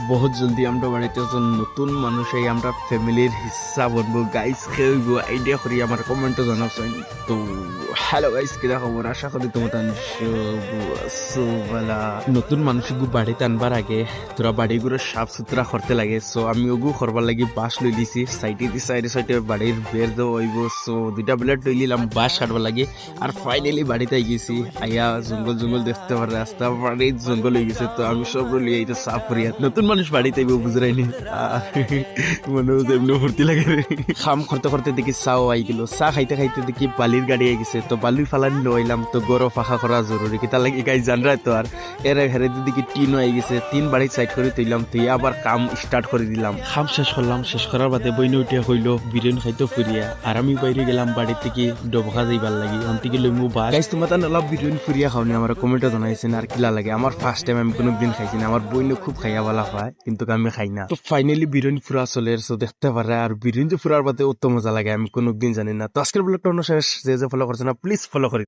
বহুত জলদি আমরা বাড়িতে একজন নতুন মানুষ এই আমরা ফ্যামিলির হিস্সা বনবো গাইস খেলব আইডিয়া করি আমার কমেন্টে জানাচ্ছেন তো হ্যালো গাইস কিরা খবর আশা করি তোমার নতুন মানুষগুলো বাড়িতে আনবার আগে তোরা বাড়িগুলো সাফ সুতরা করতে লাগে সো আমি ওগু করবার লাগি বাঁশ লই দিছি সাইডে সাইডে বাড়ির বের দেওয়া হইব সো দুইটা প্লেট লই নিলাম বাঁশ কাটবার লাগে আর ফাইনালি বাড়িতে গেছি আইয়া জঙ্গল দেখতে পারে রাস্তা বাড়ির জঙ্গল হয়ে গেছে তো আমি সব লিয়ে এটা সাফ করি নতুন মানুষ বাড়িতে বুঝরাইনি মনে হচ্ছে এমনি ভর্তি লাগে খাম করতে দেখি চাও আই গেল চা খাইতে দেখি বালির গাড়ি আই গেছে তো বালি ফালানি লইলাম তো গরম ফাঁকা করা জরুরি কি তার লাগে গাই জানরা তো আর এর ঘরে দেখি টিনও আই গেছে তিন বাড়ি সাইড করে তুইলাম তুই আবার কাম স্টার্ট করে দিলাম খাম শেষ করলাম শেষ করার বাদে বইনে উঠিয়া কইলো বিরিয়ানি খাইতে ফুরিয়া আর আমি বাইরে গেলাম বাড়ি থেকে ডবকা যাইবার লাগি ওখান থেকে লইমু বাস গাইস তোমার তান অলপ বিরিয়ানি ফুরিয়া খাওনি আমার কমেন্টে জানাইছেন আর কিলা লাগে আমার ফার্স্ট টাইম আমি কোনোদিন খাইছি না আমার বইনে খুব খাইয়া বলা হয় কিন্তু আমি খাই না তো ফাইনালি বিরিয়ানি ফুরা চলে এসো দেখতে পারে আর বিরিয়ানি ফুরার বাদে অত মজা লাগে আমি কোনোদিন জানি না তো আজকের ব্লগটা অন্য শেষ যে ফলো করছে না প্লিজ ফলো করি